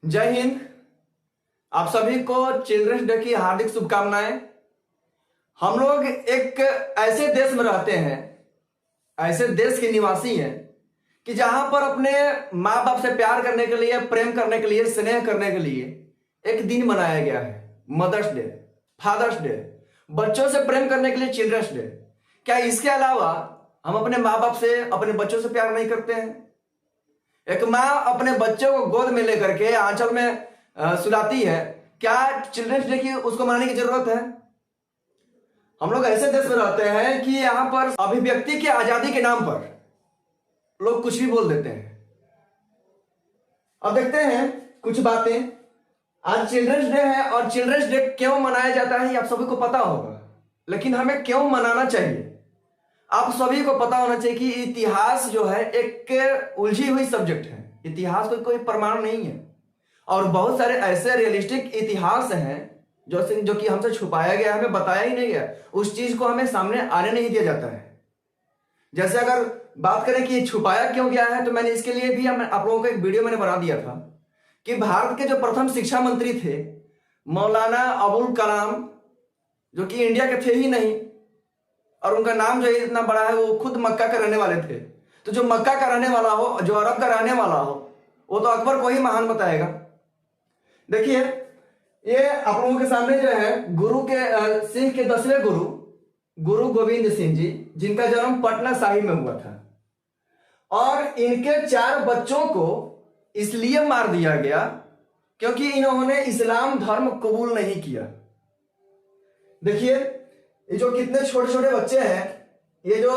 जय हिंद। आप सभी को चिल्ड्रंस डे की हार्दिक शुभकामनाएं। हम लोग एक ऐसे देश में रहते हैं, ऐसे देश के निवासी हैं कि जहां पर अपने माँ बाप से प्यार करने के लिए, प्रेम करने के लिए, स्नेह करने के लिए एक दिन मनाया गया है, मदर्स डे, फादर्स डे। बच्चों से प्रेम करने के लिए चिल्ड्रंस डे। क्या इसके अलावा हम अपने माँ बाप से, अपने बच्चों से प्यार नहीं करते हैं? एक माँ अपने बच्चों को गोद में लेकर के आंचल में सुलाती है। क्या चिल्ड्रंस डे की उसको मनाने की जरूरत है? हम लोग ऐसे देश में रहते हैं कि यहां पर अभिव्यक्ति की आजादी के नाम पर लोग कुछ भी बोल देते हैं। अब देखते हैं कुछ बातें। आज चिल्ड्रंस डे है और चिल्ड्रंस डे क्यों मनाया जाता है ये आप सभी को पता होगा, लेकिन हमें क्यों मनाना चाहिए आप सभी को पता होना चाहिए कि इतिहास जो है एक उलझी हुई सब्जेक्ट है। इतिहास कोई प्रमाण नहीं है और बहुत सारे ऐसे रियलिस्टिक इतिहास हैं जो कि हमसे छुपाया गया, हमें बताया ही नहीं गया, उस चीज को हमें सामने आने नहीं दिया जाता है। जैसे अगर बात करें कि छुपाया क्यों गया है, तो मैंने इसके लिए भी आप लोगों को एक वीडियो मैंने बना दिया था कि भारत के जो प्रथम शिक्षा मंत्री थे मौलाना अबुल कलाम, जो कि इंडिया के थे ही नहीं और उनका नाम जो इतना बड़ा है, वो खुद मक्का के रहने वाले थे। तो जो मक्का का रहने वाला हो, जो अरब का रहने वाला हो, वो तो अकबर को ही महान बताएगा। देखिए, ये आप लोगों के सामने जो है गुरु के सिंह के 10वें गुरु गोविंद सिंह जी, जिनका जन्म पटना साहिब में हुआ था और इनके 4 बच्चों को इसलिए मार दिया गया क्योंकि इन्होंने इस्लाम धर्म कबूल नहीं किया। देखिए, ये जो कितने छोटे छोटे बच्चे हैं, ये जो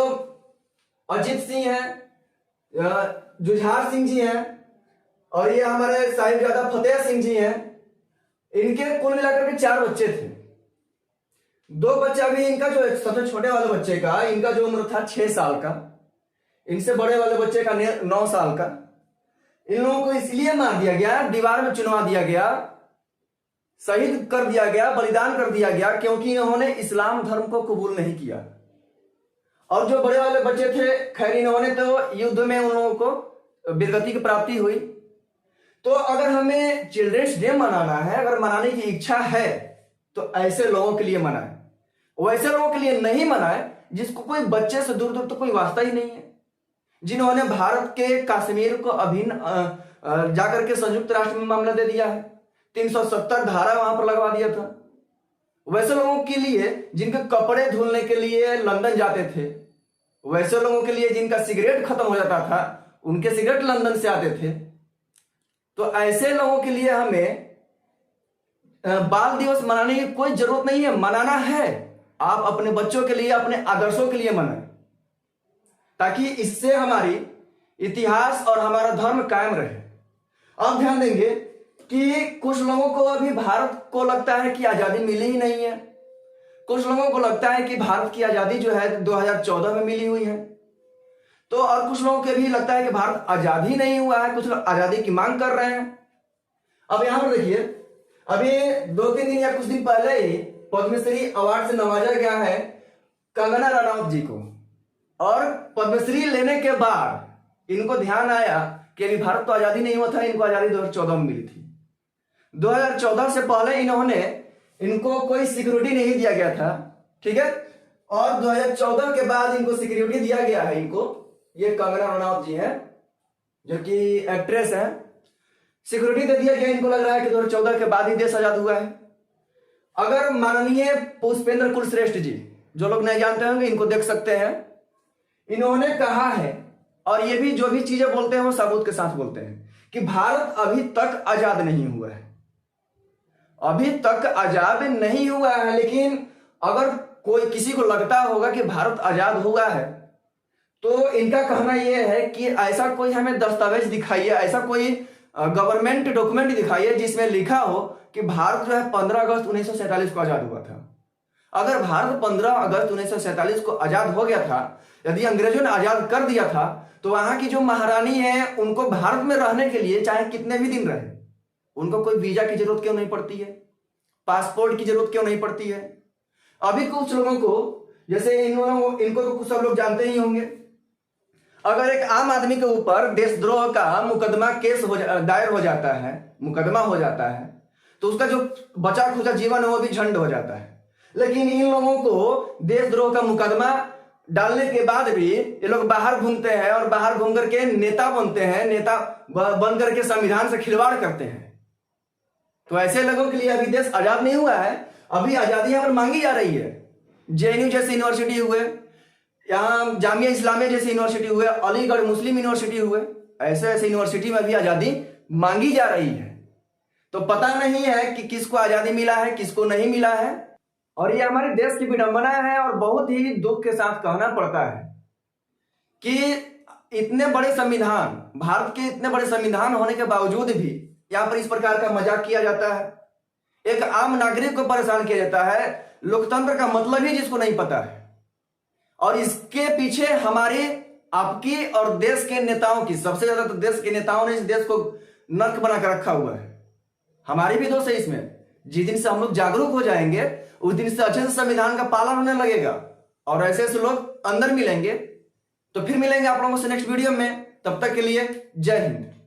अजीत सिंह हैं, जुझार सिंह जी हैं और ये हमारे साहिबजादा फतेह सिंह जी हैं, इनके कुल मिलाकर के 4 बच्चे थे। 2 बच्चा भी, इनका जो सबसे छोटे वाले बच्चे का, इनका जो उम्र था 6 साल का, इनसे बड़े वाले बच्चे का 9 साल का। इन लोगों को इसलिए मार दिया गया, दीवार में चुनवा दिया गया, शहीद कर दिया गया, बलिदान कर दिया गया क्योंकि इन्होंने इस्लाम धर्म को कबूल नहीं किया। और जो बड़े वाले बच्चे थे, खैर इन्होंने तो युद्ध में उन लोगों को वीरगति की प्राप्ति हुई। तो अगर हमें चिल्ड्रंस डे मनाना है, अगर मनाने की इच्छा है, तो ऐसे लोगों के लिए मनाएं, वैसे लोगों के लिए नहीं मनाएं जिसको कोई बच्चे से दूर दूर तो कोई वास्ता ही नहीं है, जिन्होंने भारत के कश्मीर को अभिन्न जाकर के संयुक्त राष्ट्र में मामला दे दिया है, 370 धारा वहां पर लगवा दिया था। वैसे लोगों के लिए जिनके कपड़े धुलने के लिए लंदन जाते थे, वैसे लोगों के लिए जिनका सिगरेट खत्म हो जाता था, उनके सिगरेट लंदन से आते थे। तो ऐसे लोगों के लिए हमें बाल दिवस मनाने की कोई जरूरत नहीं है। मनाना है, आप अपने बच्चों के लिए, अपने आदर्शों के लिए मनाएं, ताकि इससे हमारी इतिहास और हमारा धर्म कायम रहे। अब ध्यान देंगे कि कुछ लोगों को अभी भारत को लगता है कि आजादी मिली ही नहीं है, कुछ लोगों को लगता है कि भारत की आजादी जो है 2014 में मिली हुई है, तो और कुछ लोगों को भी लगता है कि भारत आजादी नहीं हुआ है, कुछ लोग आजादी की मांग कर रहे हैं। अब यहां पर देखिए, अभी 2-3 दिन या कुछ दिन पहले ही पद्मश्री अवार्ड से नवाजा गया है कंगना रनौत जी को, और पद्मश्री लेने के बाद इनको ध्यान आया कि अभी भारत तो आजादी नहीं हुआ था, इनको आजादी 2014 में मिली थी। 2014 से पहले इनको कोई सिक्योरिटी नहीं दिया गया था, ठीक है, और 2014 के बाद इनको सिक्योरिटी दिया गया है। इनको, ये कंगना रनौत जी हैं जो कि एक्ट्रेस है, सिक्योरिटी दे दिया गया। इनको लग रहा है कि 2014 के बाद ही देश आजाद हुआ है। अगर माननीय पुष्पेंद्र कुलश्रेष्ठ जी, जो लोग नहीं जानते होंगे, इनको देख सकते हैं, इन्होंने कहा है, और ये भी जो भी चीजें बोलते हैं वो सबूत के साथ बोलते हैं, कि भारत अभी तक आजाद नहीं हुआ है, अभी तक आजाद नहीं हुआ है। लेकिन अगर कोई किसी को लगता होगा कि भारत आजाद हुआ है, तो इनका कहना यह है कि ऐसा कोई हमें दस्तावेज दिखाइए, ऐसा कोई गवर्नमेंट डॉक्यूमेंट दिखाइए जिसमें लिखा हो कि भारत जो है 15 अगस्त 1947 को आजाद हुआ था। अगर भारत 15 अगस्त 1947 को आजाद हो गया था, यदि अंग्रेजों ने आजाद कर दिया था, तो वहां की जो महारानी है, उनको भारत में रहने के लिए चाहे कितने भी दिन रहे, उनको कोई वीजा की जरूरत क्यों नहीं पड़ती है, पासपोर्ट की जरूरत क्यों नहीं पड़ती है? अभी कुछ लोगों को, जैसे इनको तो सब लोग जानते ही होंगे, अगर एक आम आदमी के ऊपर देशद्रोह का मुकदमा दायर हो जाता है, मुकदमा हो जाता है, तो उसका जो बचा खुचा जीवन है वो भी झंड हो जाता है। लेकिन इन लोगों को देशद्रोह का मुकदमा डालने के बाद भी ये लोग बाहर घूमते हैं और बाहर घूम करके नेता बनते हैं, नेता बन करके संविधान से खिलवाड़ करते हैं। तो ऐसे लोगों के लिए अभी देश आजाद नहीं हुआ है, अभी आजादी यहाँ पर मांगी जा रही है। जेएनयू जैसी यूनिवर्सिटी हुए, यहाँ जामिया इस्लामिया जैसी यूनिवर्सिटी हुए, अलीगढ़ मुस्लिम यूनिवर्सिटी हुए, ऐसे ऐसे यूनिवर्सिटी में भी आजादी मांगी जा रही है। तो पता नहीं है कि किसको आजादी मिला है, किसको नहीं मिला है। और ये हमारे देश की विडंबना है और बहुत ही दुख के साथ कहना पड़ता है कि इतने बड़े संविधान, भारत के इतने बड़े संविधान होने के बावजूद भी यहाँ पर इस प्रकार का मजाक किया जाता है। एक आम नागरिक को परेशान किया जाता है, लोकतंत्र का मतलब ही जिसको नहीं पता है। और इसके पीछे हमारी, आपकी और देश के नेताओं की, सबसे ज्यादा तो देश के नेताओं ने इस देश को नर्क बना कर रखा हुआ है। हमारी भी दोष है इसमें। जिस दिन से हम लोग जागरूक हो जाएंगे उस दिन से अच्छे से संविधान का पालन होने लगेगा और ऐसे ऐसे लोग अंदर मिलेंगे। तो फिर मिलेंगे आप लोगों से नेक्स्ट वीडियो में। तब तक के लिए जय हिंद।